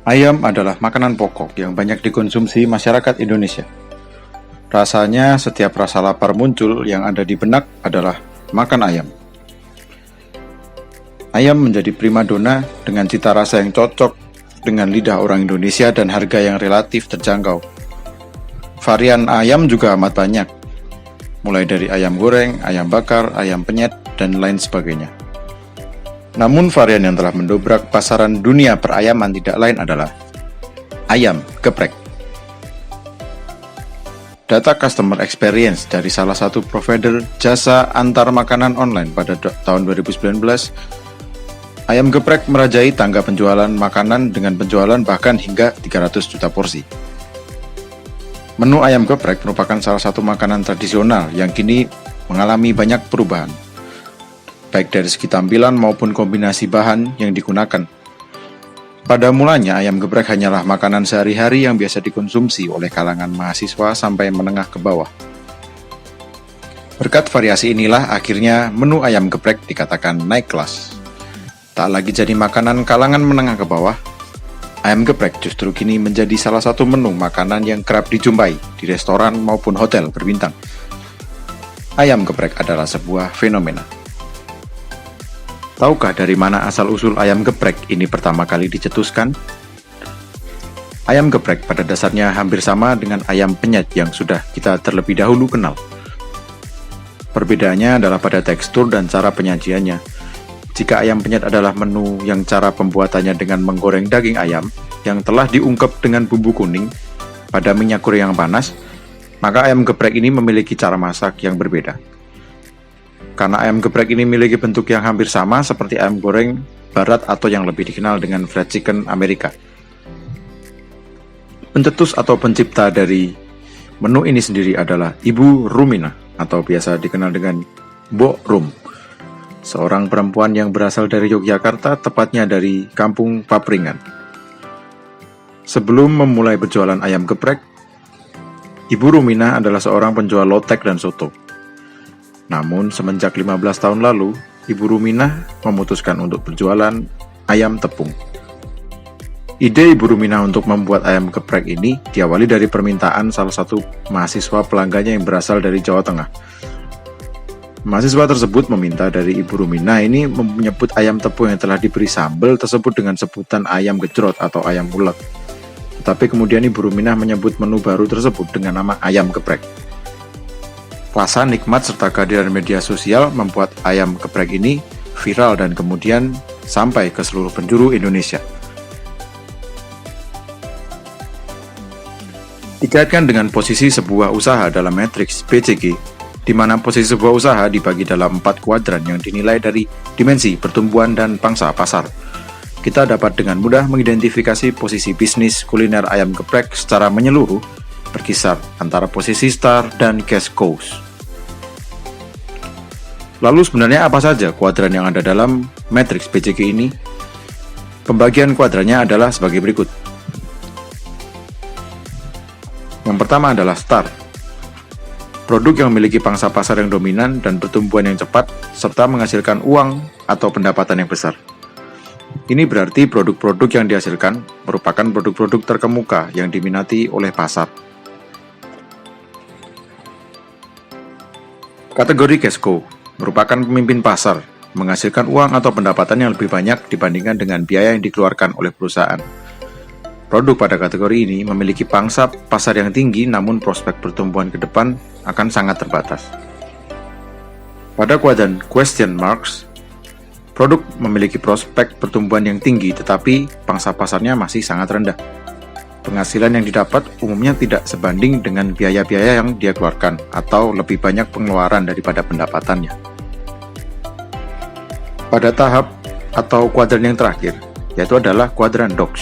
Ayam adalah makanan pokok yang banyak dikonsumsi masyarakat Indonesia. Rasanya setiap rasa lapar muncul yang ada di benak adalah makan ayam. Ayam menjadi primadona dengan cita rasa yang cocok dengan lidah orang Indonesia dan harga yang relatif terjangkau. Varian ayam juga amat banyak, mulai dari ayam goreng, ayam bakar, ayam penyet, dan lain sebagainya. Namun varian yang telah mendobrak pasaran dunia perayaman tidak lain adalah ayam geprek. Data customer experience dari salah satu provider jasa antar makanan online pada tahun 2019, ayam geprek merajai tangga penjualan makanan dengan penjualan bahkan hingga 300 juta porsi. Menu ayam geprek merupakan salah satu makanan tradisional yang kini mengalami banyak perubahan, baik dari segi tampilan maupun kombinasi bahan yang digunakan. Pada mulanya, ayam geprek hanyalah makanan sehari-hari yang biasa dikonsumsi oleh kalangan mahasiswa sampai menengah ke bawah. Berkat variasi inilah akhirnya menu ayam geprek dikatakan naik kelas. Tak lagi jadi makanan kalangan menengah ke bawah, ayam geprek justru kini menjadi salah satu menu makanan yang kerap dijumpai di restoran maupun hotel berbintang. Ayam geprek adalah sebuah fenomena. Tahukah dari mana asal-usul ayam geprek ini pertama kali dicetuskan? Ayam geprek pada dasarnya hampir sama dengan ayam penyet yang sudah kita terlebih dahulu kenal. Perbedaannya adalah pada tekstur dan cara penyajiannya. Jika ayam penyet adalah menu yang cara pembuatannya dengan menggoreng daging ayam yang telah diungkep dengan bumbu kuning pada minyak goreng yang panas, maka ayam geprek ini memiliki cara masak yang berbeda. Karena ayam geprek ini memiliki bentuk yang hampir sama seperti ayam goreng barat atau yang lebih dikenal dengan fried chicken Amerika. Pencetus atau pencipta dari menu ini sendiri adalah Ibu Rumina atau biasa dikenal dengan Mbok Rum, seorang perempuan yang berasal dari Yogyakarta, tepatnya dari Kampung Papringan. Sebelum memulai berjualan ayam geprek, Ibu Rumina adalah seorang penjual lotek dan soto. Namun, semenjak 15 tahun lalu, Ibu Rumina memutuskan untuk berjualan ayam tepung. Ide Ibu Rumina untuk membuat ayam geprek ini diawali dari permintaan salah satu mahasiswa pelanggannya yang berasal dari Jawa Tengah. Mahasiswa tersebut meminta dari Ibu Rumina ini menyebut ayam tepung yang telah diberi sambal tersebut dengan sebutan ayam gejrot atau ayam ulek. Tetapi kemudian Ibu Rumina menyebut menu baru tersebut dengan nama ayam geprek. Rasa nikmat serta kehadiran media sosial membuat ayam geprek ini viral dan kemudian sampai ke seluruh penjuru Indonesia. Dikaitkan dengan posisi sebuah usaha dalam matriks PCG, di mana posisi sebuah usaha dibagi dalam 4 kuadran yang dinilai dari dimensi pertumbuhan dan pangsa pasar. Kita dapat dengan mudah mengidentifikasi posisi bisnis kuliner ayam geprek secara menyeluruh, berkisar antara posisi star dan cash cows. Lalu sebenarnya apa saja kuadran yang ada dalam matriks PCG ini? Pembagian kuadrannya adalah sebagai berikut. Yang pertama adalah star. Produk yang memiliki pangsa pasar yang dominan dan pertumbuhan yang cepat, serta menghasilkan uang atau pendapatan yang besar. Ini berarti produk-produk yang dihasilkan merupakan produk-produk terkemuka yang diminati oleh pasar. Kategori cash cow merupakan pemimpin pasar, menghasilkan uang atau pendapatan yang lebih banyak dibandingkan dengan biaya yang dikeluarkan oleh perusahaan. Produk pada kategori ini memiliki pangsa pasar yang tinggi, namun prospek pertumbuhan ke depan akan sangat terbatas. Pada kuadran question marks, produk memiliki prospek pertumbuhan yang tinggi, tetapi pangsa pasarnya masih sangat rendah. Penghasilan yang didapat umumnya tidak sebanding dengan biaya-biaya yang dia keluarkan, atau lebih banyak pengeluaran daripada pendapatannya. Pada tahap atau kuadran yang terakhir, yaitu adalah kuadran dogs.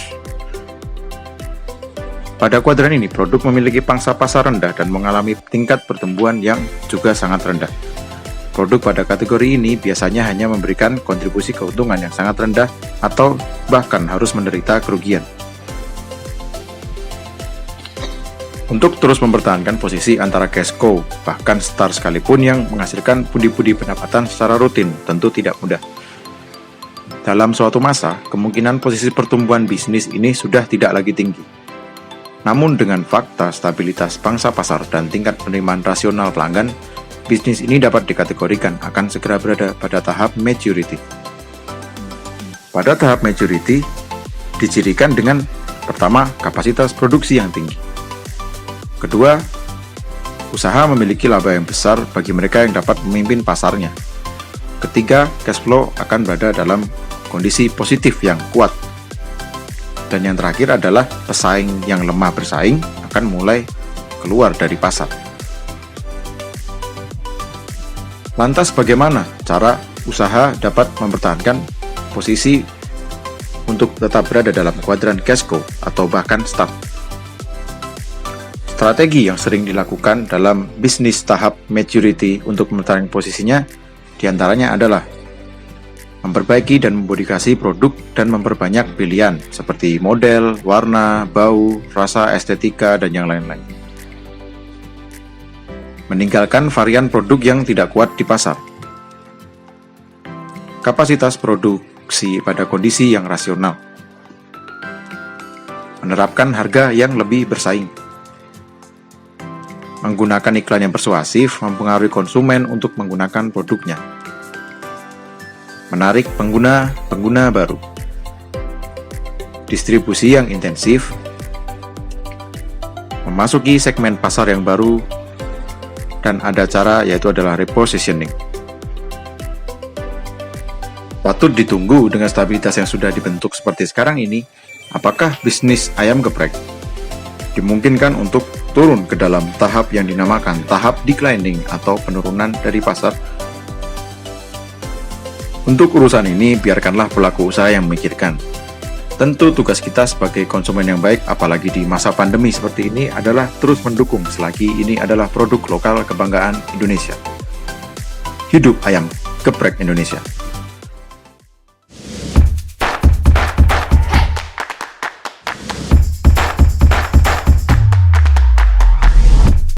Pada kuadran ini, produk memiliki pangsa pasar rendah dan mengalami tingkat pertumbuhan yang juga sangat rendah. Produk pada kategori ini biasanya hanya memberikan kontribusi keuntungan yang sangat rendah atau bahkan harus menderita kerugian. Untuk terus mempertahankan posisi antara cash cow, bahkan star sekalipun yang menghasilkan pundi-pundi pendapatan secara rutin, tentu tidak mudah. dalam suatu masa, kemungkinan posisi pertumbuhan bisnis ini sudah tidak lagi tinggi. Namun dengan fakta stabilitas pangsa pasar dan tingkat penerimaan rasional pelanggan, bisnis ini dapat dikategorikan akan segera berada pada tahap maturity. Pada tahap maturity, dicirikan dengan pertama, kapasitas produksi yang tinggi. Kedua, usaha memiliki laba yang besar bagi mereka yang dapat memimpin pasarnya. Ketiga, cash flow akan berada dalam kondisi positif yang kuat. Dan yang terakhir adalah pesaing yang lemah bersaing akan mulai keluar dari pasar. Lantas bagaimana cara usaha dapat mempertahankan posisi untuk tetap berada dalam kuadran cash cow atau bahkan stuck? Strategi yang sering dilakukan dalam bisnis tahap maturity untuk mempertahankan posisinya diantaranya adalah memperbaiki dan memodifikasi produk dan memperbanyak pilihan seperti model, warna, bau, rasa, estetika, dan yang lain-lain. Meninggalkan varian produk yang tidak kuat di pasar. Kapasitas produksi pada kondisi yang rasional. Menerapkan harga yang lebih bersaing. Menggunakan iklan yang persuasif mempengaruhi konsumen untuk menggunakan produknya. Menarik pengguna baru. Distribusi yang intensif. Memasuki segmen pasar yang baru. Dan ada cara, yaitu adalah repositioning. Patut ditunggu dengan stabilitas yang sudah dibentuk seperti sekarang ini, apakah bisnis ayam geprek dimungkinkan untuk turun ke dalam tahap yang dinamakan tahap declining atau penurunan dari pasar. Untuk urusan ini, biarkanlah pelaku usaha yang memikirkan. Tentu tugas kita sebagai konsumen yang baik, apalagi di masa pandemi seperti ini, adalah terus mendukung selagi ini adalah produk lokal kebanggaan Indonesia. Hidup ayam geprek Indonesia!